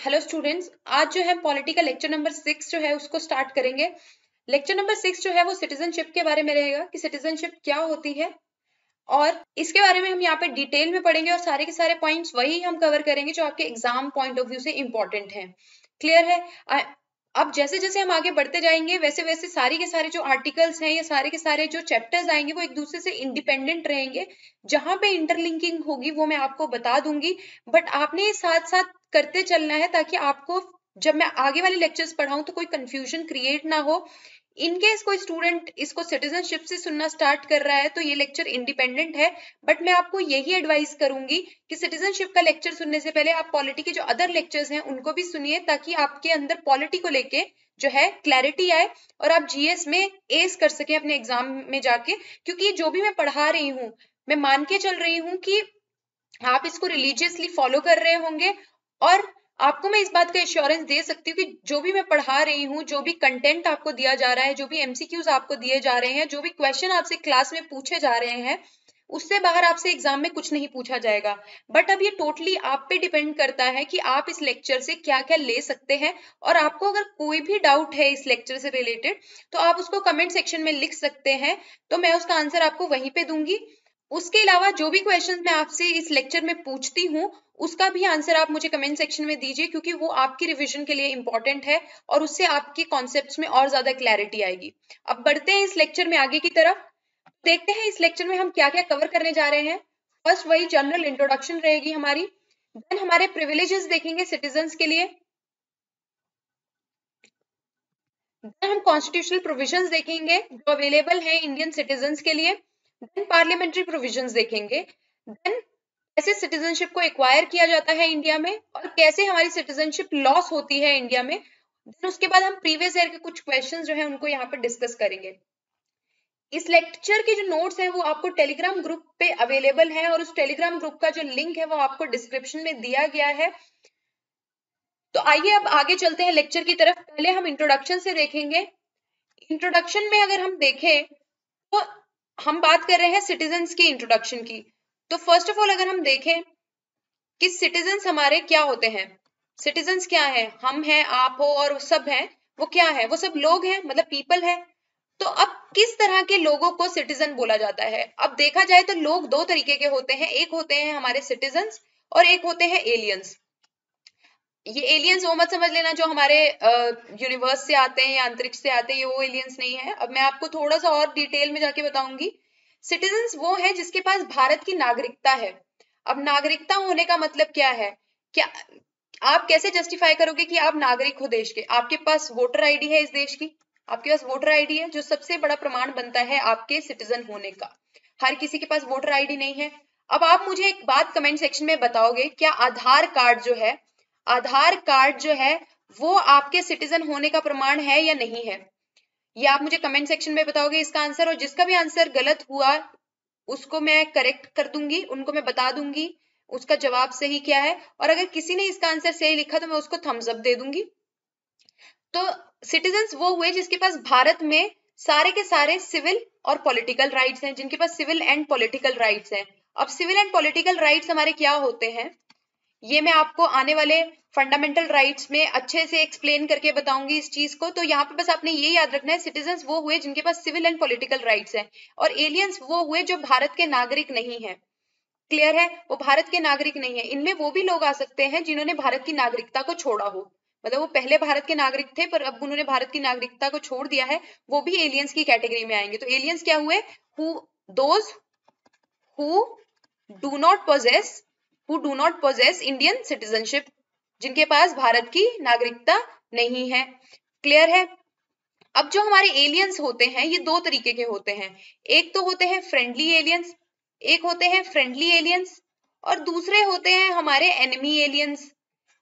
Hello students, आज जो है पॉलिटिकल लेक्चर नंबर 6 जो है उसको स्टार्ट करेंगे। लेक्चर नंबर 6 जो है वो सिटीजनशिप के बारे में रहेगा कि सिटीजनशिप क्या होती है और इसके बारे में हम यहाँ पे डिटेल में पढ़ेंगे और सारे के सारे पॉइंट्स वही हम कवर करेंगे जो आपके एग्जाम पॉइंट ऑफ व्यू से इंपॉर्टेंट हैं। क्लियर है? अब जैसे जैसे हम आगे बढ़ते जाएंगे वैसे वैसे सारी के सारे जो आर्टिकल्स हैं या सारे के सारे जो चैप्टर्स आएंगे वो एक दूसरे से इंडिपेंडेंट रहेंगे। जहां पे इंटरलिंकिंग होगी वो मैं आपको बता दूंगी, बट आपने साथ साथ करते चलना है ताकि आपको जब मैं आगे वाले लेक्चर्स पढ़ाऊं तो कोई कंफ्यूजन क्रिएट ना हो। इनकेस कोई स्टूडेंट इसको सिटीजनशिप से सुनना स्टार्ट कर रहा है तो ये लेक्चर इंडिपेंडेंट है, बट मैं आपको यही एडवाइस करूंगी कि सिटीजनशिप का लेक्चर सुनने से पहले आप पॉलिटी के जो अदर लेक्चर्स हैं उनको भी सुनिए ताकि आपके अंदर पॉलिटी को लेके जो है क्लैरिटी आए और आप जीएस में एस कर सकें अपने एग्जाम में जाके। क्योंकि जो भी मैं पढ़ा रही हूँ मैं मान के चल रही हूँ कि आप इसको रिलीजियसली फॉलो कर रहे होंगे और आपको मैं इस बात का एश्योरेंस दे सकती हूँ कि जो भी मैं पढ़ा रही हूँ, जो भी कंटेंट आपको दिया जा रहा है, जो भी एमसीक्यूज आपको दिए जा रहे हैं, जो भी क्वेश्चन आपसे क्लास में पूछे जा रहे हैं, उससे बाहर आपसे एग्जाम में कुछ नहीं पूछा जाएगा। बट अब ये टोटली आप पे डिपेंड करता है कि आप इस लेक्चर से क्या क्या ले सकते हैं। और आपको अगर कोई भी डाउट है इस लेक्चर से रिलेटेड तो आप उसको कमेंट सेक्शन में लिख सकते हैं, तो मैं उसका आंसर आपको वहीं पे दूंगी। उसके अलावा जो भी क्वेश्चन मैं आपसे इस लेक्चर में पूछती हूँ उसका भी आंसर आप मुझे कमेंट सेक्शन में दीजिए, क्योंकि वो आपकी रिवीजन के लिए इंपॉर्टेंट है और उससे आपके कॉन्सेप्ट्स में और ज्यादा क्लैरिटी आएगी। अब बढ़ते हैं इस लेक्चर में आगे की तरफ, देखते हैं इस लेक्चर में हम क्या क्या कवर करने जा रहे हैं। फर्स्ट वही जनरल इंट्रोडक्शन रहेगी हमारी, देन हमारे प्रिविलेजेस देखेंगे सिटीजन्स के लिए, देन हम कॉन्स्टिट्यूशनल प्रोविजंस देखेंगे जो अवेलेबल है इंडियन सिटीजन्स के लिए, देन पार्लियामेंट्री प्रोविजंस देखेंगे, देन कैसे सिटीजनशिप को एक्वायर किया जाता है इंडिया में और कैसे हमारी सिटीजनशिप लॉस होती है इंडिया में। देन उसके बाद हम प्रीवियस ईयर के कुछ क्वेश्चंस जो है उनको यहाँ पे डिस्कस करेंगे। इस लेक्चर के जो नोट्स हैं वो आपको टेलीग्राम ग्रुप पे अवेलेबल है और उस टेलीग्राम ग्रुप का जो लिंक है वो आपको डिस्क्रिप्शन में दिया गया है। तो आइए अब आगे चलते हैं लेक्चर की तरफ। पहले हम इंट्रोडक्शन से देखेंगे। इंट्रोडक्शन में अगर हम देखें तो हम बात कर रहे हैं सिटीजन्स की इंट्रोडक्शन की। तो फर्स्ट ऑफ ऑल अगर हम देखें कि सिटीजन्स हमारे क्या होते हैं, सिटीजन्स क्या है, हम हैं, आप हो और सब हैं, वो क्या है, वो सब लोग हैं, मतलब पीपल है। तो अब किस तरह के लोगों को सिटीजन बोला जाता है? अब देखा जाए तो लोग दो तरीके के होते हैं, एक होते हैं हमारे सिटीजन्स और एक होते हैं एलियंस। ये एलियंस वो मत समझ लेना जो हमारे यूनिवर्स से आते हैं या अंतरिक्ष से आते हैं, ये वो एलियंस नहीं है। अब मैं आपको थोड़ा सा और डिटेल में जाके बताऊंगी। सिटीजन्स वो है जिसके पास भारत की नागरिकता है। अब नागरिकता होने का मतलब क्या है? क्या आप कैसे जस्टिफाई करोगे कि आप नागरिक हो देश के? आपके पास वोटर आईडी है इस देश की, आपके पास वोटर आईडी है जो सबसे बड़ा प्रमाण बनता है आपके सिटीजन होने का। हर किसी के पास वोटर आईडी नहीं है। अब आप मुझे एक बात कमेंट सेक्शन में बताओगे, क्या आधार कार्ड जो है, आधार कार्ड जो है वो आपके सिटीजन होने का प्रमाण है या नहीं है? ये आप मुझे कमेंट सेक्शन में बताओगे इसका आंसर, और जिसका भी आंसर गलत हुआ उसको मैं करेक्ट कर दूंगी, उनको मैं बता दूंगी उसका जवाब सही क्या है। और अगर किसी ने इसका आंसर सही लिखा तो मैं उसको थम्स अप दे दूंगी। तो सिटीजन्स वो हुए जिसके पास भारत में सारे के सारे सिविल और पॉलिटिकल राइट्स हैं, जिनके पास सिविल एंड पॉलिटिकल राइट्स हैं। अब सिविल एंड पॉलिटिकल राइट्स हमारे क्या होते हैं ये मैं आपको आने वाले फंडामेंटल राइट्स में अच्छे से एक्सप्लेन करके बताऊंगी इस चीज को। तो यहाँ पे बस आपने ये याद रखना है, सिटीजन्स वो हुए जिनके पास सिविल एंड पॉलिटिकल राइट्स हैं और एलियंस वो हुए जो भारत के नागरिक नहीं है। क्लियर है? वो भारत के नागरिक नहीं है। इनमें वो भी लोग आ सकते हैं जिन्होंने भारत की नागरिकता को छोड़ा हो, मतलब वो पहले भारत के नागरिक थे पर अब उन्होंने भारत की नागरिकता को छोड़ दिया है, वो भी एलियंस की कैटेगरी में आएंगे। तो एलियंस क्या हुए? Those who do not possess Indian citizenship, जिनके पास भारत की नागरिकता नहीं है। क्लियर है? अब जो हमारे एलियंस होते हैं ये दो तरीके के होते हैं, एक तो होते हैं फ्रेंडली एलियंस, एक होते हैं फ्रेंडली एलियंस और दूसरे होते हैं हमारे एनिमी एलियंस।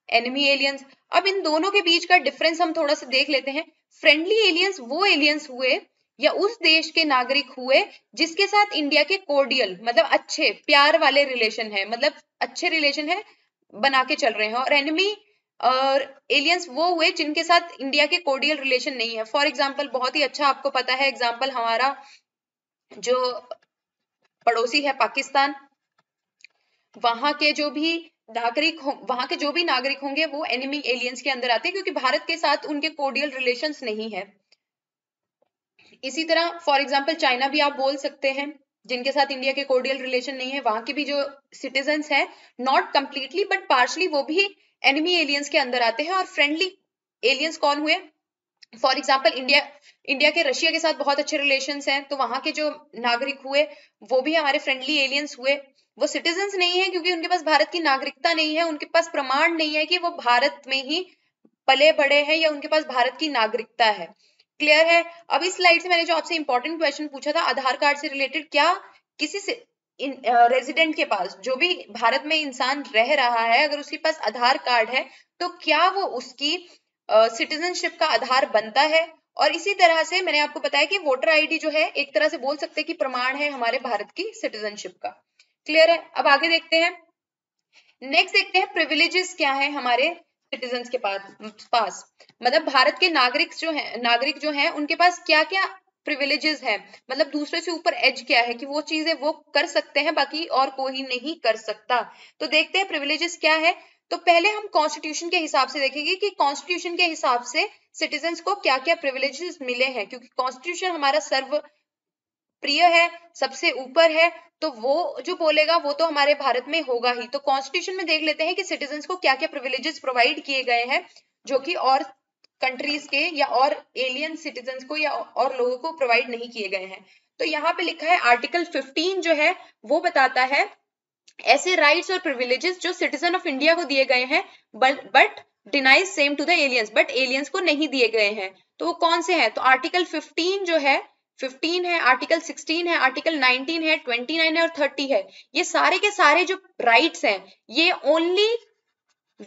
एनिमी एलियंस, अब इन दोनों के बीच का डिफरेंस हम थोड़ा सा देख लेते हैं। फ्रेंडली एलियंस वो एलियंस हुए या उस देश के नागरिक हुए जिसके साथ इंडिया के कोर्डियल मतलब अच्छे प्यार वाले रिलेशन है, मतलब अच्छे रिलेशन है बना के चल रहे हैं। और एनिमी और एलियंस वो हुए जिनके साथ इंडिया के कोर्डियल रिलेशन नहीं है। फॉर एग्जाम्पल, बहुत ही अच्छा आपको पता है एग्जाम्पल, हमारा जो पड़ोसी है पाकिस्तान, वहां के जो भी नागरिक वहां के जो भी नागरिक होंगे वो एनिमी एलियंस के अंदर आते हैं, क्योंकि भारत के साथ उनके कोर्डियल रिलेशंस नहीं है। इसी तरह फॉर एग्जांपल चाइना भी आप बोल सकते हैं, जिनके साथ इंडिया के कोर्डियल रिलेशन नहीं है, वहां के भी जो सिटीजन्स हैं नॉट कंप्लीटली बट पार्शली वो भी एनिमी एलियंस के अंदर आते हैं। और फ्रेंडली एलियंस कौन हुए? फॉर एग्जाम्पल इंडिया के रशिया के साथ बहुत अच्छे रिलेशंस हैं, तो वहां के जो नागरिक हुए वो भी हमारे फ्रेंडली एलियंस हुए। वो सिटीजन्स नहीं है क्योंकि उनके पास भारत की नागरिकता नहीं है, उनके पास प्रमाण नहीं है कि वो भारत में ही पले बड़े हैं या उनके पास भारत की नागरिकता है। क्लियर है? अब इस स्लाइड से मैंने जो आपसे इंपॉर्टेंट क्वेश्चन पूछा था आधार कार्ड से रिलेटेड, क्या किसी से रेजिडेंट के पास, जो भी भारत में इंसान रह रहा है, अगर उसके पास आधार कार्ड है तो क्या वो उसकी सिटीजनशिप का आधार बनता है? और इसी तरह से मैंने आपको बताया कि वोटर आईडी जो है एक तरह से बोल सकते हैं कि प्रमाण है हमारे भारत की सिटीजनशिप का। क्लियर है? अब आगे देखते हैं, नेक्स्ट देखते हैं प्रिविलेजेस क्या है हमारे सिटीजन्स के पास मतलब भारत के नागरिक जो हैं उनके पास क्या क्या प्रिविलेजेस है, मतलब दूसरे से ऊपर एज क्या है कि वो चीजें वो कर सकते हैं बाकी और कोई नहीं कर सकता। तो देखते हैं प्रिविलेजेस क्या है। तो पहले हम कॉन्स्टिट्यूशन के हिसाब से देखेंगे कि कॉन्स्टिट्यूशन के हिसाब से सिटीजन्स को क्या क्या प्रिविलेजेस मिले हैं, क्योंकि कॉन्स्टिट्यूशन हमारा सर्व प्रिय है, सबसे ऊपर है, तो वो जो बोलेगा वो तो हमारे भारत में होगा ही। तो कॉन्स्टिट्यूशन में देख लेते हैं कि सिटीजन्स को क्या क्या प्रिविलेजेस प्रोवाइड किए गए हैं जो कि और कंट्रीज के या और एलियन सिटीजन्स को या और लोगों को प्रोवाइड नहीं किए गए हैं। तो यहाँ पे लिखा है आर्टिकल 15 जो है वो बताता है ऐसे राइट्स और प्रिविलेजेस जो सिटीजन ऑफ इंडिया को दिए गए हैं but denies same to the aliens, but aliens को नहीं दिए गए हैं। तो वो कौन से हैं? तो आर्टिकल 15 जो है 15 है, आर्टिकल 16 है, आर्टिकल 19 है, 29 है और 30 है। ये सारे के सारे जो राइट्स हैं ये ओनली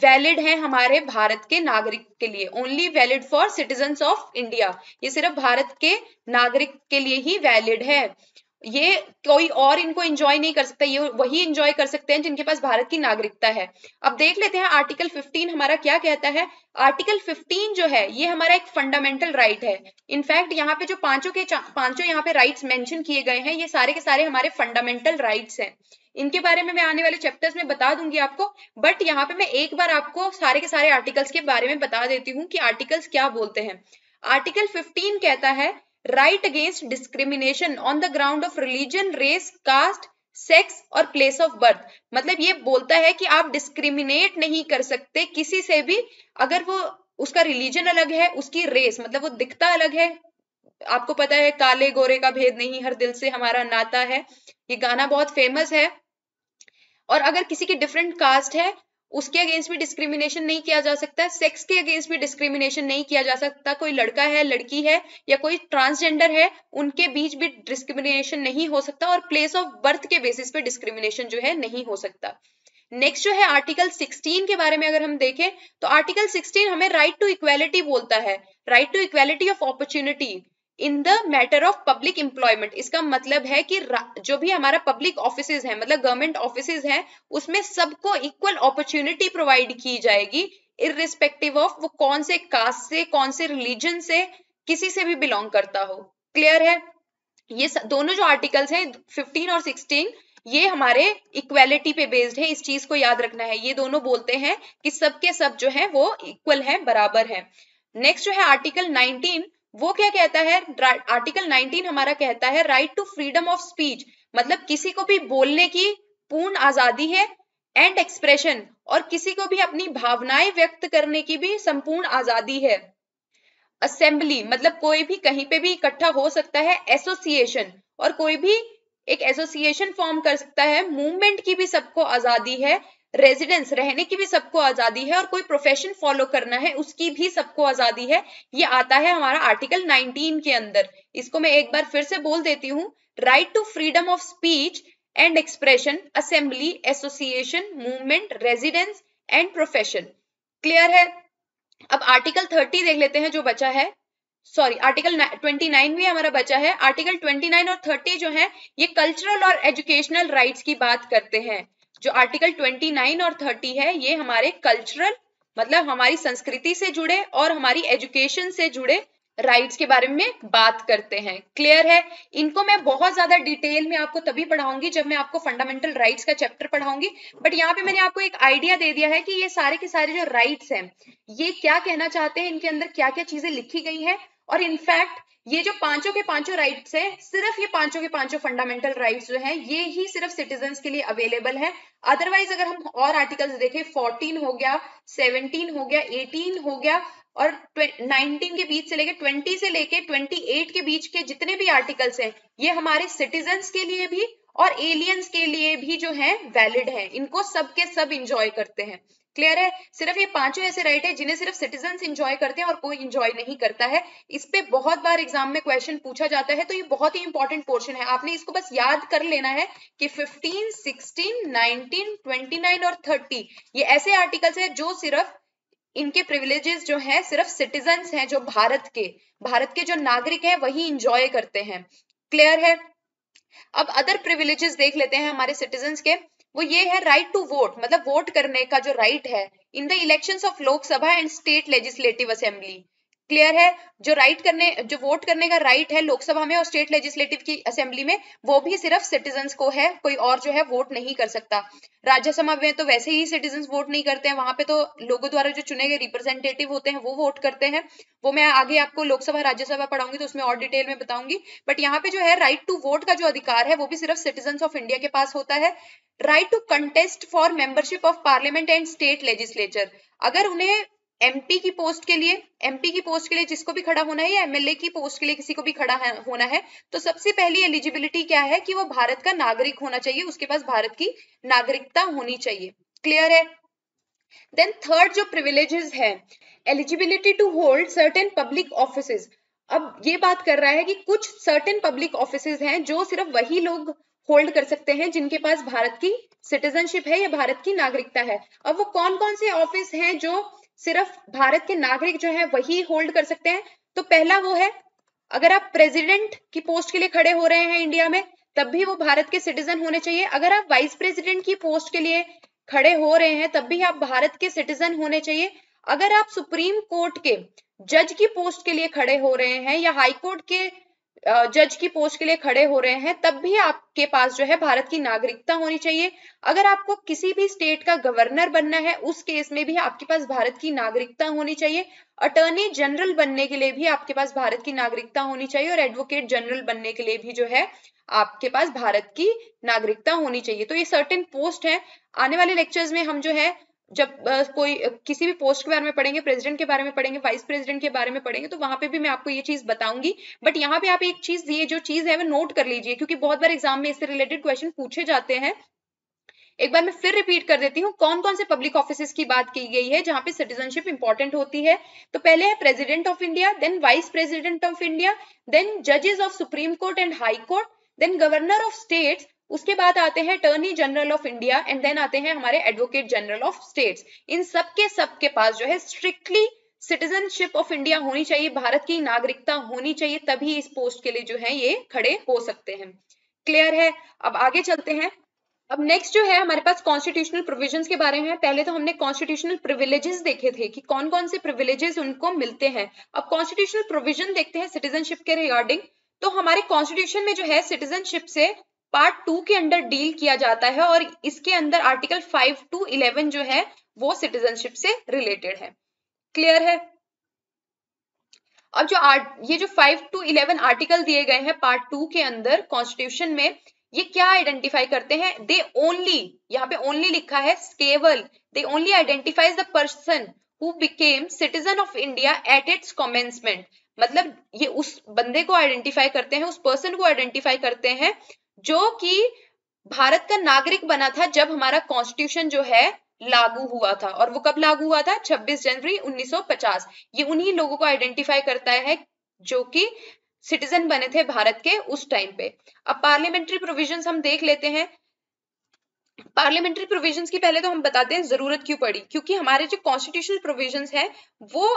वैलिड है हमारे भारत के नागरिक के लिए, only valid for citizens of India. ये सिर्फ भारत के नागरिक के लिए ही वैलिड है, ये कोई और इनको एंजॉय नहीं कर सकता, ये वही एंजॉय कर सकते हैं जिनके पास भारत की नागरिकता है। अब देख लेते हैं आर्टिकल 15 हमारा क्या कहता है। आर्टिकल 15 जो है ये हमारा एक फंडामेंटल राइट है। इनफैक्ट यहाँ पे जो पांचों यहाँ पे राइट्स मेंशन किए गए हैं ये सारे के सारे हमारे फंडामेंटल राइट्स हैं। इनके बारे में मैं आने वाले चैप्टर्स में बता दूंगी आपको, बट यहाँ पे मैं एक बार आपको सारे के सारे आर्टिकल्स के बारे में बता देती हूँ कि आर्टिकल्स क्या बोलते हैं। आर्टिकल 15 कहता है right against discrimination on the ground of religion, race, caste, sex और प्लेस ऑफ बर्थ। मतलब ये बोलता है कि आप डिस्क्रिमिनेट नहीं कर सकते किसी से भी, अगर वो उसका रिलीजन अलग है, उसकी रेस मतलब वो दिखता अलग है। आपको पता है काले गोरे का भेद नहीं, हर दिल से हमारा नाता है, ये गाना बहुत फेमस है। और अगर किसी की डिफरेंट कास्ट है उसके अगेंस्ट भी डिस्क्रिमिनेशन नहीं किया जा सकता, सेक्स के अगेंस्ट भी डिस्क्रिमिनेशन नहीं किया जा सकता, कोई लड़का है, लड़की है या कोई ट्रांसजेंडर है उनके बीच भी डिस्क्रिमिनेशन नहीं हो सकता, और प्लेस ऑफ बर्थ के बेसिस पे डिस्क्रिमिनेशन जो है नहीं हो सकता। नेक्स्ट जो है आर्टिकल 16 के बारे में अगर हम देखें तो आर्टिकल 16 हमें राइट टू इक्वालिटी बोलता है, right to equality of opportunity in the matter of public employment. इसका मतलब है कि जो भी हमारा पब्लिक ऑफिसेज है मतलब गवर्नमेंट ऑफिसेज हैं उसमें सबको इक्वल अपॉर्चुनिटी प्रोवाइड की जाएगी इररिस्पेक्टिव ऑफ वो कौन से कास्ट से, कौन से रिलीजन से, किसी से भी बिलोंग करता हो। क्लियर है? ये दोनों जो आर्टिकल्स हैं 15 और 16 ये हमारे इक्वालिटी पे बेस्ड है, इस चीज को याद रखना है। ये दोनों बोलते हैं कि सबके सब जो है वो इक्वल है, बराबर है। नेक्स्ट जो है आर्टिकल 19 वो क्या कहता है? आर्टिकल 19 हमारा कहता है right to freedom of speech, मतलब किसी को भी बोलने की पूर्ण आजादी है, एंड एक्सप्रेशन और किसी को भी अपनी भावनाएं व्यक्त करने की भी संपूर्ण आजादी है। असेंबली मतलब कोई भी कहीं पे भी इकट्ठा हो सकता है, एसोसिएशन और कोई भी एक एसोसिएशन फॉर्म कर सकता है, मूवमेंट की भी सबको आजादी है, रेजिडेंस रहने की भी सबको आजादी है, और कोई प्रोफेशन फॉलो करना है उसकी भी सबको आजादी है। ये आता है हमारा आर्टिकल 19 के अंदर। इसको मैं एक बार फिर से बोल देती हूँ, right to freedom of speech and expression, assembly, association, movement, residence and profession. Clear है? अब आर्टिकल 30 देख लेते हैं जो बचा है, सॉरी आर्टिकल 29 भी हमारा बचा है। आर्टिकल 29 और 30 जो है ये कल्चरल और एजुकेशनल राइट्स की बात करते हैं। जो आर्टिकल 29 और 30 है ये हमारे कल्चरल मतलब हमारी संस्कृति से जुड़े और हमारी एजुकेशन से जुड़े राइट्स के बारे में बात करते हैं। क्लियर है? इनको मैं बहुत ज्यादा डिटेल में आपको तभी पढ़ाऊंगी जब मैं आपको फंडामेंटल राइट्स का चैप्टर पढ़ाऊंगी, बट यहाँ पे मैंने आपको एक आइडिया दे दिया है कि ये सारे के सारे जो राइट्स हैं ये क्या कहना चाहते हैं, इनके अंदर क्या क्या चीजें लिखी गई हैं, और इनफैक्ट ये जो पांचों के पांचों राइट्स हैं, सिर्फ ये पांचों के पांचों फंडामेंटल राइट्स जो हैं ये ही सिर्फ सिटीजन्स के लिए अवेलेबल है। अदरवाइज अगर हम और आर्टिकल्स देखें, 14 हो गया, 17 हो गया, 18 हो गया, और 19 के बीच से लेके 20 से लेके 28 के बीच के जितने भी आर्टिकल्स हैं ये हमारे सिटीजन्स के लिए भी और एलियंस के लिए भी जो है वैलिड है, इनको सब के सब इंजॉय करते हैं। क्लियर है? सिर्फ ये पांचों ऐसे राइट है जिन्हें सिर्फ सिटीजन्स इंजॉय करते हैं और कोई इंजॉय नहीं करता है। इस पे बहुत बार एग्जाम में क्वेश्चन पूछा जाता है, तो ये बहुत ही इंपॉर्टेंट पोर्शन है, आपने इसको बस याद कर लेना है कि 15, 16, 19, 29 और 30 ये ऐसे आर्टिकल्स है जो सिर्फ इनके प्रिविलेजेस जो है सिर्फ सिटीजन्स हैं, जो भारत के जो नागरिक हैं वही इंजॉय करते हैं। क्लियर है? अब अदर प्रिविलेजेस देख लेते हैं हमारे सिटीजन्स के। वो ये है राइट टू वोट, मतलब वोट करने का जो राइट है in the elections of Lok Sabha and state legislative assembly. Clear है? जो वोट करने का राइट है लोकसभा में और स्टेट लेजिस्लेटिव की असेंबली में, वो भी सिर्फ सिटीजन्स को है, कोई और जो है वोट नहीं कर सकता। राज्यसभा में तो वैसे ही सिटीजन्स वोट नहीं करते हैं, वहां पे तो लोगों द्वारा जो चुने गए रिप्रेजेंटेटिव होते हैं वो वोट करते हैं। वो मैं आगे आपको लोकसभा राज्यसभा पढ़ाऊंगी तो उसमें और डिटेल में बताऊंगी, बट यहाँ पे जो है राइट टू वोट का जो अधिकार है वो भी सिर्फ सिटीजन्स ऑफ इंडिया के पास होता है। Right to contest for membership of parliament and state legislature, अगर उन्हें एमपी की पोस्ट के लिए जिसको भी खड़ा होना है या एमएलए की पोस्ट के लिए किसी को भी खड़ा होना है, तो सबसे पहली एलिजिबिलिटी क्या है कि वो भारत का नागरिक होना चाहिए, उसके पास भारत की नागरिकता होनी चाहिए। क्लियर है? देन थर्ड जो प्रिविलेजेस है, eligibility to hold certain public offices. अब ये बात कर रहा है कि कुछ सर्टेन पब्लिक ऑफिसेज हैं जो सिर्फ वही लोग होल्ड कर सकते हैं जिनके पास भारत की सिटीजनशिप है या भारत की नागरिकता है। अब वो कौन कौन से ऑफिस हैं जो सिर्फ भारत के नागरिक जो है वही होल्ड कर सकते हैं? तो पहला वो है, अगर आप प्रेसिडेंट की पोस्ट के लिए खड़े हो रहे हैं इंडिया में तब भी वो भारत के सिटीजन होने चाहिए। अगर आप वाइस प्रेसिडेंट की पोस्ट के लिए खड़े हो रहे हैं तब भी आप भारत के सिटीजन होने चाहिए। अगर आप सुप्रीम कोर्ट के जज की पोस्ट के लिए खड़े हो रहे हैं या हाई कोर्ट के जज की पोस्ट के लिए खड़े हो रहे हैं तब भी आपके पास जो है भारत की नागरिकता होनी चाहिए। अगर आपको किसी भी स्टेट का गवर्नर बनना है उस केस में भी आपके पास भारत की नागरिकता होनी चाहिए। अटॉर्नी जनरल बनने के लिए भी आपके पास भारत की नागरिकता होनी चाहिए और एडवोकेट जनरल बनने के लिए भी जो है आपके पास भारत की नागरिकता होनी चाहिए। तो ये सर्टेन पोस्ट है। आने वाले लेक्चर्स में हम जो है जब कोई किसी भी पोस्ट के बारे में पढ़ेंगे, प्रेसिडेंट के बारे में पढ़ेंगे, वाइस प्रेसिडेंट के बारे में पढ़ेंगे, तो वहां पे भी मैं आपको ये चीज बताऊंगी। बट यहाँ पे आप एक चीज, ये जो चीज है वो नोट कर लीजिए क्योंकि बहुत बार एग्जाम में इससे रिलेटेड क्वेश्चन पूछे जाते हैं। एक बार मैं फिर रिपीट कर देती हूँ कौन कौन से पब्लिक ऑफिसेस की बात की गई है जहां पे सिटीजनशिप इंपॉर्टेंट होती है। तो पहले है president of India, then vice president of India, then जजेस of supreme court and high court, then governor of states, उसके बाद आते हैं attorney general of India and then आते हैं हमारे एडवोकेट जनरल ऑफ स्टेट्स। इन सबके पास जो है स्ट्रिक्टली सिटीजनशिप ऑफ इंडिया होनी चाहिए, भारत की नागरिकता होनी चाहिए, तभी इस पोस्ट के लिए जो है ये खड़े हो सकते हैं। क्लियर है? अब आगे चलते हैं। अब नेक्स्ट जो है हमारे पास कॉन्स्टिट्यूशनल प्रोविजंस के बारे में। पहले तो हमने कॉन्स्टिट्यूशनल प्रिविलेजेस देखे थे कि कौन कौन से प्रिविलेजेस उनको मिलते हैं। अब कॉन्स्टिट्यूशनल प्रोविजन देखते हैं सिटीजनशिप के रिगार्डिंग। तो हमारे कॉन्स्टिट्यूशन में जो है सिटीजनशिप से पार्ट 2 के अंदर डील किया जाता है और इसके अंदर आर्टिकल 5 to 11 जो है वो सिटीजनशिप से रिलेटेड है। क्लियर है? अब जो ये जो 5 to 11 आर्टिकल दिए गए हैं पार्ट 2 के अंदर कॉन्स्टिट्यूशन में, ये क्या आइडेंटिफाई करते हैं? दे ओनली, यहाँ पे ओनली लिखा है, केवल, they only identifies the person who became citizen of India at its commencement. मतलब ये उस बंदे को आइडेंटिफाई करते हैं, उस पर्सन को आइडेंटिफाई करते हैं जो कि भारत का नागरिक बना था जब हमारा कॉन्स्टिट्यूशन जो है लागू हुआ था। और वो कब लागू हुआ था? 26 जनवरी 1950। ये उन्हीं लोगों को आइडेंटिफाई करता है जो कि सिटीजन बने थे भारत के उस टाइम पे। अब पार्लियामेंट्री प्रोविजंस हम देख लेते हैं। पार्लियामेंट्री प्रोविजंस की पहले तो हम बताते हैं जरूरत क्यों पड़ी, क्योंकि हमारे जो कॉन्स्टिट्यूशनल प्रोविजंस है वो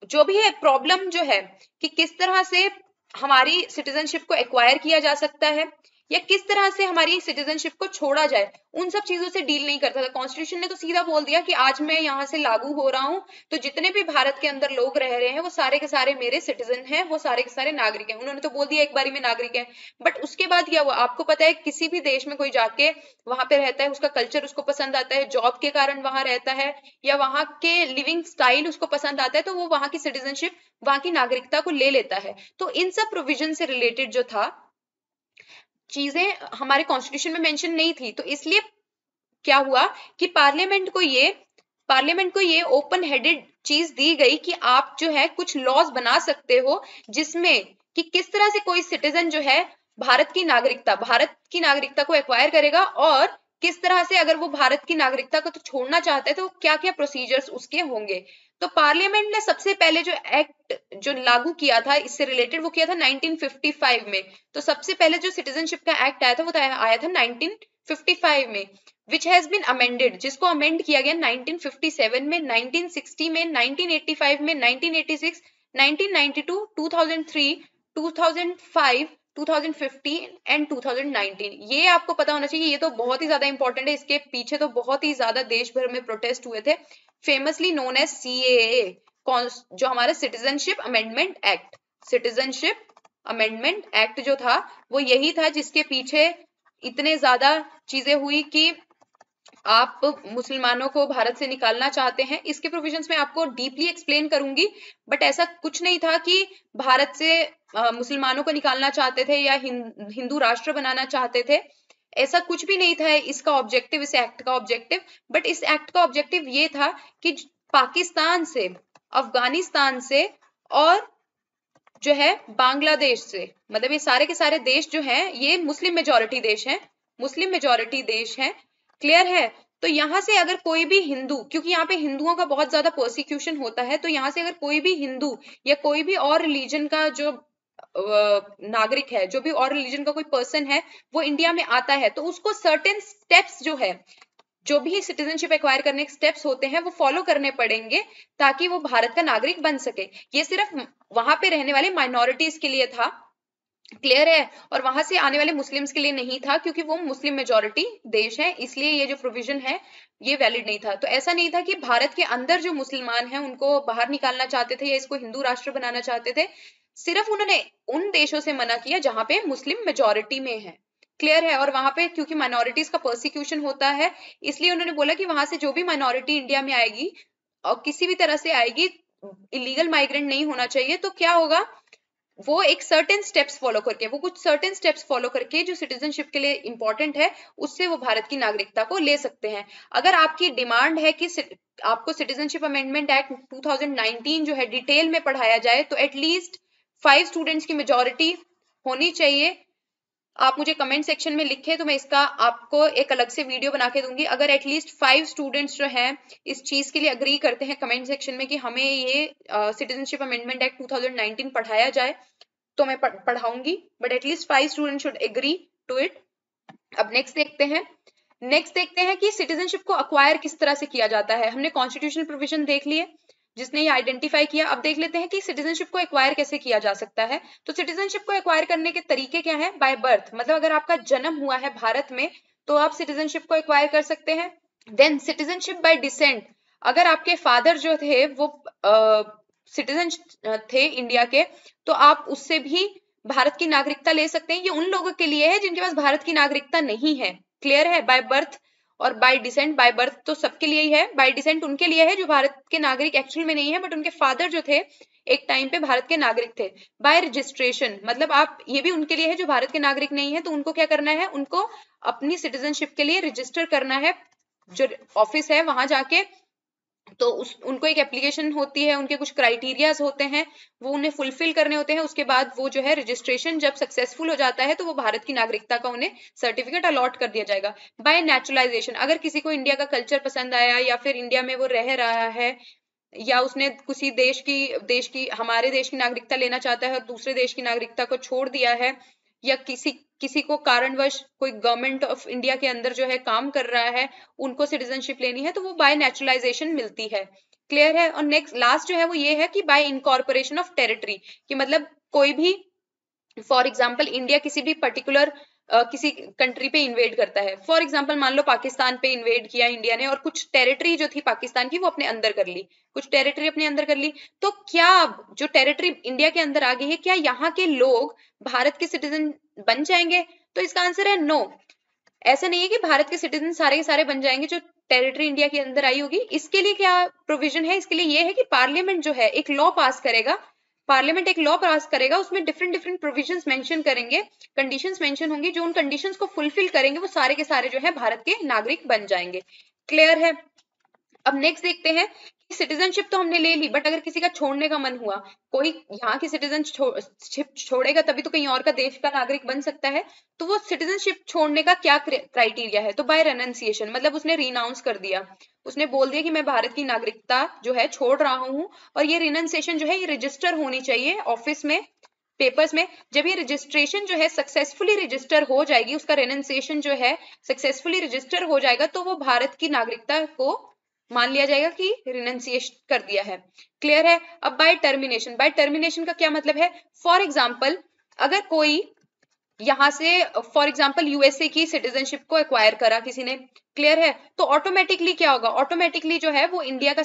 जो भी है प्रॉब्लम जो है कि किस तरह से हमारी सिटीजनशिप को एक्वायर किया जा सकता है, या किस तरह से हमारी सिटीजनशिप को छोड़ा जाए, उन सब चीजों से डील नहीं करता था। कॉन्स्टिट्यूशन ने तो सीधा बोल दिया कि आज मैं यहाँ से लागू हो रहा हूँ, तो जितने भी भारत के अंदर लोग रह रहे हैं वो सारे के सारे मेरे सिटीजन हैं, वो सारे के सारे नागरिक हैं। उन्होंने तो बोल दिया एक बारी में नागरिक हैं, बट उसके बाद क्या हुआ आपको पता है, किसी भी देश में कोई जाके वहां पे रहता है, उसका कल्चर उसको पसंद आता है, जॉब के कारण वहां रहता है, या वहां के लिविंग स्टाइल उसको पसंद आता है, तो वो वहां की सिटीजनशिप, वहां की नागरिकता को ले लेता है। तो इन सब प्रोविजन से रिलेटेड जो था चीजें हमारे कॉन्स्टिट्यूशन में मेंशन नहीं थी, तो इसलिए क्या हुआ कि पार्लियामेंट को ये ओपन हेडेड चीज दी गई कि आप जो है कुछ लॉज बना सकते हो जिसमें कि किस तरह से कोई सिटीजन जो है भारत की नागरिकता को एक्वायर करेगा, और किस तरह से अगर वो भारत की नागरिकता को तो छोड़ना चाहता है तो क्या क्या प्रोसीजर्स उसके होंगे। तो पार्लियामेंट ने सबसे पहले जो एक्ट जो लागू किया था इससे रिलेटेड वो किया था 1955 में। तो सबसे पहले जो सिटीजनशिप का एक्ट आया था वो आया था 1955 में, विच हैज बीन अमेंडेड, जिसको अमेंड किया गया 1957 में, 1960 में, 1985 में, 1986, 1992, 2003, 2005, 2015 एंड 2019। ये आपको पता होना चाहिए, ये तो बहुत ही ज्यादा इंपॉर्टेंट है। इसके पीछे तो बहुत ही ज्यादा देश भर में प्रोटेस्ट हुए थे, फेमसली नोन एज CAA, जो हमारा सिटीजनशिप अमेंडमेंट एक्ट जो था वो यही था, जिसके पीछे इतने ज्यादा चीजें हुई कि आप मुसलमानों को भारत से निकालना चाहते हैं। इसके प्रोविजंस में आपको डीपली एक्सप्लेन करूंगी, बट ऐसा कुछ नहीं था कि भारत से मुसलमानों को निकालना चाहते थे या हिंदू राष्ट्र बनाना चाहते थे, ऐसा कुछ भी नहीं था इसका ऑब्जेक्टिव, इस एक्ट का ऑब्जेक्टिव। बट इस एक्ट का ऑब्जेक्टिव ये था कि पाकिस्तान से, अफगानिस्तान से और जो है बांग्लादेश से, मतलब ये सारे के सारे देश जो हैं ये मुस्लिम मेजॉरिटी देश हैं, क्लियर है। तो यहाँ से अगर कोई भी हिंदू, क्योंकि यहाँ पे हिंदुओं का बहुत ज्यादा प्रोसिक्यूशन होता है, तो यहाँ से अगर कोई भी हिंदू या कोई भी और रिलीजन का जो नागरिक है, जो भी और रिलीजन का कोई पर्सन है वो इंडिया में आता है, तो उसको सर्टेन स्टेप्स जो है, जो भी सिटीजनशिप एक्वायर करने के स्टेप्स होते हैं वो फॉलो करने पड़ेंगे ताकि वो भारत का नागरिक बन सके। ये सिर्फ वहां पे रहने वाले माइनॉरिटीज के लिए था, क्लियर है, और वहां से आने वाले मुस्लिम्स के लिए नहीं था, क्योंकि वो मुस्लिम मेजॉरिटी देश है, इसलिए ये जो प्रोविजन है ये वैलिड नहीं था। तो ऐसा नहीं था कि भारत के अंदर जो मुसलमान हैं उनको बाहर निकालना चाहते थे या इसको हिंदू राष्ट्र बनाना चाहते थे, सिर्फ उन्होंने उन देशों से मना किया जहां पे मुस्लिम मेजॉरिटी में है, क्लियर है। और वहां पे क्योंकि माइनॉरिटीज का परसिक्यूशन होता है, इसलिए उन्होंने बोला कि वहां से जो भी माइनॉरिटी इंडिया में आएगी और किसी भी तरह से आएगी, इलीगल माइग्रेंट नहीं होना चाहिए। तो क्या होगा, वो एक सर्टेन स्टेप्स फॉलो करके, वो कुछ सर्टेन स्टेप्स फॉलो करके जो सिटीजनशिप के लिए इंपॉर्टेंट है उससे वो भारत की नागरिकता को ले सकते हैं। अगर आपकी डिमांड है कि आपको सिटीजनशिप अमेंडमेंट एक्ट 2019 जो है डिटेल में पढ़ाया जाए, तो एटलीस्ट 5 स्टूडेंट्स की मेजॉरिटी होनी चाहिए। आप मुझे कमेंट सेक्शन में लिखें तो मैं इसका आपको एक अलग से वीडियो बना के दूंगी। अगर एटलीस्ट 5 स्टूडेंट्स जो हैं इस चीज के लिए अग्री करते हैं कमेंट सेक्शन में कि हमें ये सिटीजनशिप अमेंडमेंट एक्ट 2019 पढ़ाया जाए, तो मैं पढ़ाऊंगी, but at least 5 students should agree to it. अब नेक्स्ट देखते हैं कि सिटीजनशिप को अक्वायर किस तरह से किया जाता है। हमने कॉन्स्टिट्यूशनल प्रोविजन देख लिए जिसने ये आइडेंटिफाई किया। अब देख लेते हैं कि सिटीजनशिप को एक्वायर कैसे किया जा सकता है। तो सिटीजनशिप को एक्वायर करने के तरीके क्या है, बाय बर्थ, मतलब अगर आपका जन्म हुआ है भारत में तो आप सिटीजनशिप को एक्वायर कर सकते हैं। देन सिटीजनशिप बाय डिसेंट, अगर आपके फादर जो थे वो सिटीजन थे इंडिया के, तो आप उससे भी भारत की नागरिकता ले सकते हैं। ये उन लोगों के लिए है जिनके पास भारत की नागरिकता नहीं है, क्लियर है। बाय बर्थ और बाय डिसेंट, बाय बर्थ तो सबके लिए ही है, बाय डिसेंट उनके लिए है जो भारत के नागरिक एक्चुअल में नहीं है, बट उनके फादर जो थे एक टाइम पे भारत के नागरिक थे। बाय रजिस्ट्रेशन, मतलब आप, ये भी उनके लिए है जो भारत के नागरिक नहीं है, तो उनको क्या करना है, उनको अपनी सिटीजनशिप के लिए रजिस्टर करना है, जो ऑफिस है वहां जाके। तो उनको एक एप्लीकेशन होती है, उनके कुछ क्राइटेरियाज होते हैं, वो उन्हें फुलफिल करने होते हैं। उसके बाद वो जो है रजिस्ट्रेशन जब सक्सेसफुल हो जाता है तो वो भारत की नागरिकता का उन्हें सर्टिफिकेट अलॉट कर दिया जाएगा। बाय नेचुरलाइजेशन, अगर किसी को इंडिया का कल्चर पसंद आया या फिर इंडिया में वो रह रहा है या उसने किसी देश की हमारे देश की नागरिकता लेना चाहता है और दूसरे देश की नागरिकता को छोड़ दिया है, या किसी को कारणवश कोई गवर्नमेंट ऑफ इंडिया के अंदर जो है काम कर रहा है, उनको सिटीजनशिप लेनी है, तो वो बाय नेचुरलाइजेशन मिलती है, क्लियर है। और नेक्स्ट लास्ट जो है वो ये है कि बाय इनकॉर्पोरेशन ऑफ टेरिटरी, कि मतलब कोई भी, फॉर एग्जाम्पल इंडिया किसी भी पर्टिकुलर किसी कंट्री पे इन्वेड करता है। फॉर एग्जांपल मान लो पाकिस्तान पे इन्वेड किया इंडिया ने और कुछ टेरिटरी जो थी पाकिस्तान की वो अपने अंदर कर ली, कुछ टेरिटरी अपने अंदर कर ली, तो क्या जो टेरिटरी इंडिया के अंदर आ गई है क्या यहाँ के लोग भारत के सिटीजन बन जाएंगे? तो इसका आंसर है नो। ऐसा नहीं है कि भारत के सिटीजन सारे के सारे बन जाएंगे जो टेरिटरी इंडिया के अंदर आई होगी। इसके लिए क्या प्रोविजन है? इसके लिए ये है कि पार्लियामेंट जो है एक लॉ पास करेगा, पार्लियामेंट एक लॉ पास करेगा, उसमें डिफरेंट डिफरेंट प्रोविजंस मेंशन करेंगे, कंडीशंस मेंशन होंगी, जो उन कंडीशंस को फुलफिल करेंगे वो सारे के सारे जो है भारत के नागरिक बन जाएंगे। क्लियर है? अब नेक्स्ट देखते हैं कि सिटीजनशिप तो हमने ले ली, बट अगर किसी का छोड़ने का मन हुआ, कोई यहाँ की सिटीजनशिप छोड़ेगा तभी तो कहीं और का देश का नागरिक बन सकता है, तो वो सिटीजनशिप छोड़ने का क्या क्राइटेरिया है? तो बाय रेनंसिएशन, मतलब उसने रिनाउंस कर दिया, उसने बोल दिया कि मैं भारत की नागरिकता जो है छोड़ रहा हूँ, और ये रिनाउंसिएशन जो है ये रजिस्टर होनी चाहिए ऑफिस में, पेपर्स में। जब ये रजिस्ट्रेशन जो है सक्सेसफुली रजिस्टर हो जाएगी, उसका रेनंसिएशन जो है सक्सेसफुली रजिस्टर हो जाएगा, तो वो भारत की नागरिकता को मान लिया जाएगा कि रिनंसिएशन कर दिया है। क्लियर है? अब बाय टर्मिनेशन, बाय टर्मिनेशन का क्या मतलब है? फॉर एग्जांपल अगर कोई यहां से फॉर एग्जांपल यूएसए की सिटीजनशिप को एक्वायर करा किसी ने, क्लियर है, तो ऑटोमेटिकली क्या होगा? ऑटोमेटिकली जो है वो इंडिया का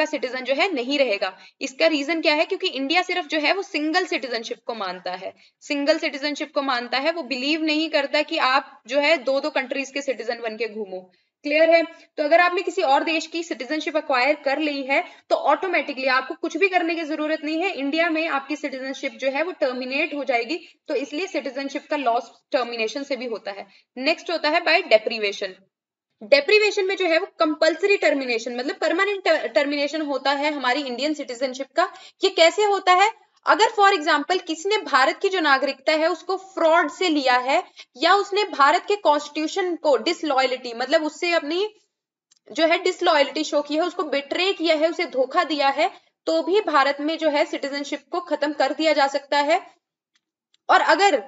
सिटीजन जो है नहीं रहेगा। इसका रीजन क्या है? क्योंकि इंडिया सिर्फ जो है वो सिंगल सिटीजनशिप को मानता है, सिंगल सिटीजनशिप को मानता है, वो बिलीव नहीं करता कि आप जो है दो दो कंट्रीज के सिटीजन बन के घूमो। क्लियर है? तो अगर आपने किसी और देश की सिटीजनशिप एक्वायर कर ली है तो ऑटोमेटिकली आपको कुछ भी करने की जरूरत नहीं है, इंडिया में आपकी सिटीजनशिप जो है वो टर्मिनेट हो जाएगी। तो इसलिए सिटीजनशिप का लॉस टर्मिनेशन से भी होता है। नेक्स्ट होता है बाय डेप्रीवेशन। डेप्रीवेशन में जो है वो कंपल्सरी टर्मिनेशन, मतलब परमानेंट टर्मिनेशन होता है हमारी इंडियन सिटीजनशिप का। ये कैसे होता है? अगर फॉर एग्जांपल किसी ने भारत की जो नागरिकता है उसको फ्रॉड से लिया है, या उसने भारत के कॉन्स्टिट्यूशन को डिसलॉयलिटी, मतलब उससे अपनी जो है डिसलॉयलिटी शो की है, उसको बिट्रे किया है, उसे धोखा दिया है, तो भी भारत में जो है सिटीजनशिप को खत्म कर दिया जा सकता है। और अगर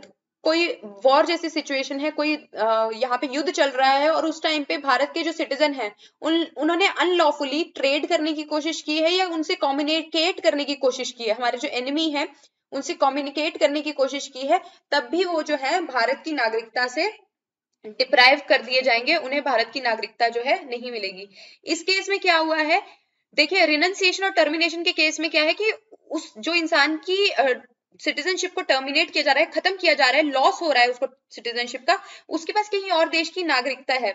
कोई वॉर जैसी सिचुएशन है, कोई यहाँ पे युद्ध चल रहा है और उस टाइम पे भारत के जो सिटीजन हैं उन्होंने अनलॉफुली ट्रेड करने की कोशिश की है या उनसे कम्युनिकेट करने की कोशिश की है, हमारे जो एनिमी है उनसे कम्युनिकेट करने की कोशिश की है, तब भी वो जो है भारत की नागरिकता से डिप्राइव कर दिए जाएंगे, उन्हें भारत की नागरिकता जो है नहीं मिलेगी। इस केस में क्या हुआ है? देखिए रिनंसिएशन और टर्मिनेशन के केस में क्या है कि उस जो इंसान की सिटीजनशिप को टर्मिनेट किया जा रहा है, खत्म किया जा रहा है, लॉस हो रहा है उसको सिटीजनशिप का, उसके पास कहीं और देश की नागरिकता है।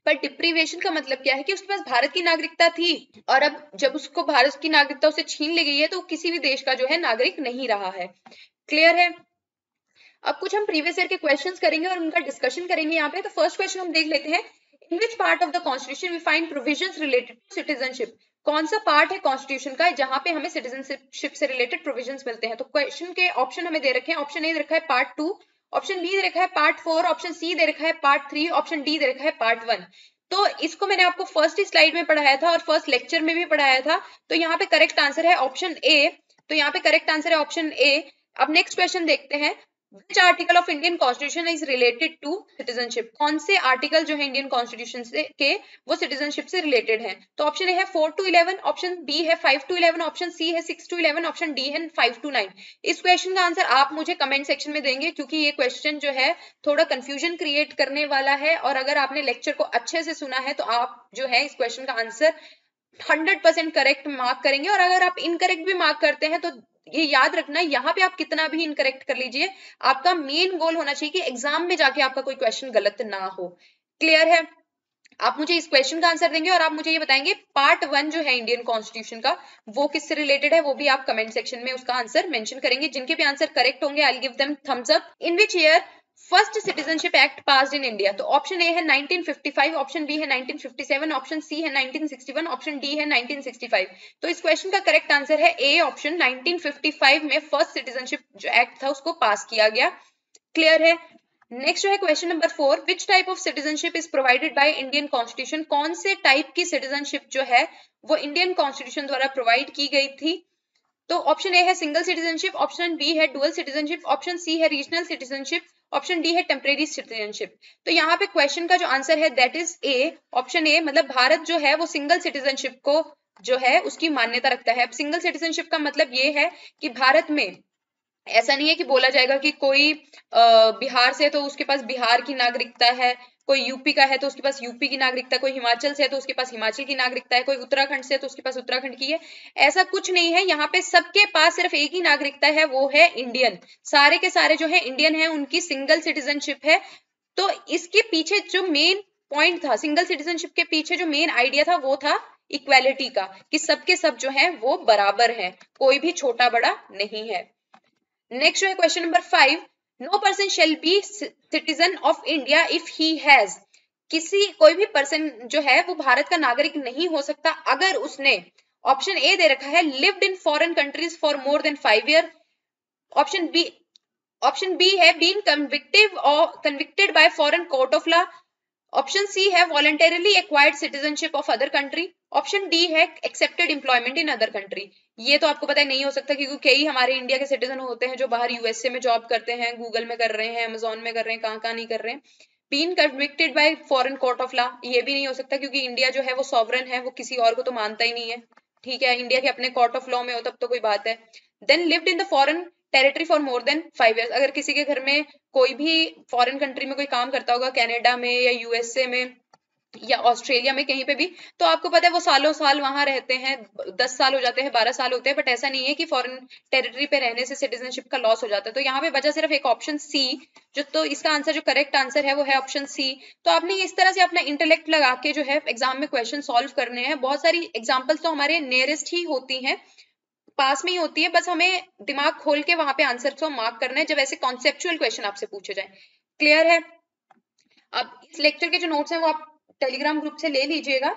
पर डिप्रीवेशन का मतलब क्या है कि उसके पास भारत की नागरिकता थी और अब जब उसको भारत की नागरिकता उसे छीन ली गई है तो किसी भी देश का जो है नागरिक नहीं रहा है। क्लियर है? अब कुछ हम प्रीवियस ईयर के क्वेश्चंस करेंगे और उनका डिस्कशन करेंगे यहाँ पे। तो फर्स्ट क्वेश्चन हम देख लेते हैं, in which part of the constitution we find provisions related to citizenship? कौन सा पार्ट है कॉन्स्टिट्यूशन का जहां पे हमें सिटीजनशिप से रिलेटेड प्रोविजंस मिलते हैं? तो क्वेश्चन के ऑप्शन हमें दे रखे हैं, ऑप्शन ए दे रखा है पार्ट 2, ऑप्शन बी दे रखा है पार्ट 4, ऑप्शन सी दे रखा है पार्ट 3, ऑप्शन डी दे रखा है पार्ट 1। तो इसको मैंने आपको फर्स्ट स्लाइड में पढ़ाया था और फर्स्ट लेक्चर में भी पढ़ाया था। तो यहाँ पे करेक्ट आंसर है ऑप्शन ए। तो यहाँ पे करेक्ट आंसर है ऑप्शन ए। अब नेक्स्ट क्वेश्चन देखते हैं, Which article of Indian Constitution is related to citizenship? कौन से आर्टिकल जो है इंडियन कॉन्स्टिट्यूशन से के वो सिटीजनशिप से रिलेटेड हैं? तो ऑप्शन ए है 4 to 11, ऑप्शन बी है 5 to 11, ऑप्शन सी है 6 to 11, ऑप्शन डी है 5 to 9। इस क्वेश्चन का आंसर आप मुझे कमेंट सेक्शन में देंगे क्योंकि ये क्वेश्चन जो है थोड़ा कंफ्यूजन क्रिएट करने वाला है, और अगर आपने लेक्चर को अच्छे से सुना है तो आप जो है इस क्वेश्चन का आंसर 100% करेक्ट मार्क करेंगे। और अगर आप इनकरेक्ट भी मार्क करते हैं तो ये याद रखना, यहाँ पे आप कितना भी इनकरेक्ट कर लीजिए, आपका मेन गोल होना चाहिए कि एग्जाम में जाके आपका कोई क्वेश्चन गलत ना हो। क्लियर है? आप मुझे इस क्वेश्चन का आंसर देंगे और आप मुझे ये बताएंगे पार्ट 1 जो है इंडियन कॉन्स्टिट्यूशन का वो किससे रिलेटेड है, वो भी आप कमेंट सेक्शन में उसका आंसर मेंशन करेंगे। जिनके भी आंसर करेक्ट होंगे I will give them thumbs up. In which year first citizenship act passed in India? तो ऑप्शन ए है 1955, ऑप्शन बी है 1957, ऑप्शन सी है 1961, ऑप्शन डी है 1965। तो इस क्वेश्चन का करेक्ट आंसर है ए ऑप्शन, 1955 में फर्स्ट सिटीजनशिप जो एक्ट था उसको पास किया गया। क्लियर है? नेक्स्ट जो है question number 4, which type of citizenship is provided by Indian constitution? कौन से टाइप की सिटीजनशिप जो है वो इंडियन कॉन्स्टिट्यूशन द्वारा प्रोवाइड की गई थी? तो ऑप्शन ए है सिंगल सिटीजनशिप, ऑप्शन बी है डुअल सिटीजनशिप, ऑप्शन सी है रीजनल सिटीजनशिप, ऑप्शन डी है टेम्परेरी सिटीजनशिप। तो यहाँ पे क्वेश्चन का जो आंसर है that is A option A, मतलब भारत जो है वो सिंगल सिटीजनशिप को जो है उसकी मान्यता रखता है। अब सिंगल सिटीजनशिप का मतलब ये है कि भारत में ऐसा नहीं है कि बोला जाएगा कि कोई बिहार से है तो उसके पास बिहार की नागरिकता है, कोई यूपी का है तो उसके पास यूपी की नागरिकता है, कोई हिमाचल से है तो उसके पास हिमाचल की नागरिकता है, कोई उत्तराखंड से है तो उसके पास उत्तराखंड की है। ऐसा कुछ नहीं है, यहाँ पे सबके पास सिर्फ एक ही नागरिकता है, वो है इंडियन। सारे के सारे जो है इंडियन है, उनकी सिंगल सिटीजनशिप है। तो इसके पीछे जो मेन पॉइंट था, सिंगल सिटीजनशिप के पीछे जो मेन आइडिया था वो था इक्वेलिटी का, कि सबके सब जो है वो बराबर हैं, कोई भी छोटा बड़ा नहीं है। नेक्स्ट जो है question number 5, no person shall be citizen of India if he has, कोई भी पर्सन जो है वो भारत का नागरिक नहीं हो सकता अगर उसने, ऑप्शन ए दे रखा है lived in foreign countries for more than 5 year, option B है been convicted by foreign court of law, option C है voluntarily acquired citizenship of other country, option D है accepted employment in other country. ये तो आपको पता है नहीं हो सकता, क्योंकि कई हमारे इंडिया के सिटीजन होते हैं जो बाहर यूएसए में जॉब करते हैं, गूगल में कर रहे हैं, अमेजोन में कर रहे हैं, कहाँ नहीं कर रहे हैं। Been convicted by foreign court of law, ये भी नहीं हो सकता, क्योंकि इंडिया जो है वो सॉवरन है, वो किसी और को तो मानता ही नहीं है। ठीक है, इंडिया के अपने कोर्ट ऑफ लॉ में हो तब तो कोई बात है। Then lived in the foreign territory for more than 5 years, अगर किसी के घर में कोई भी फॉरेन कंट्री में कोई काम करता होगा, कनाडा में या यूएसए में या ऑस्ट्रेलिया में कहीं पे भी, तो आपको पता है वो सालों साल वहां रहते हैं, 10 साल हो जाते हैं, 12 साल होते हैं, बट ऐसा नहीं है कि फॉरेन टेरिटरी पे रहने से सिटीजनशिप का लॉस हो जाता है। तो यहाँ पे बचा सिर्फ एक ऑप्शन सी, जो तो इसका आंसर जो करेक्ट आंसर है वो है ऑप्शन सी। तो आपने इस तरह से अपना इंटेलेक्ट लगा के जो है एग्जाम में क्वेश्चन सॉल्व करने हैं। बहुत सारी एग्जाम्पल्स तो हमारे नियरेस्ट ही होती हैं, पास में ही होती है, बस हमें दिमाग खोल के वहां पे आंसर को मार्क करना है जब ऐसे कॉन्सेप्चुअल क्वेश्चन आपसे पूछे जाए। क्लियर है? अब इस लेक्चर के जो नोट्स हैं वो आप टेलीग्राम ग्रुप से ले लीजिएगा,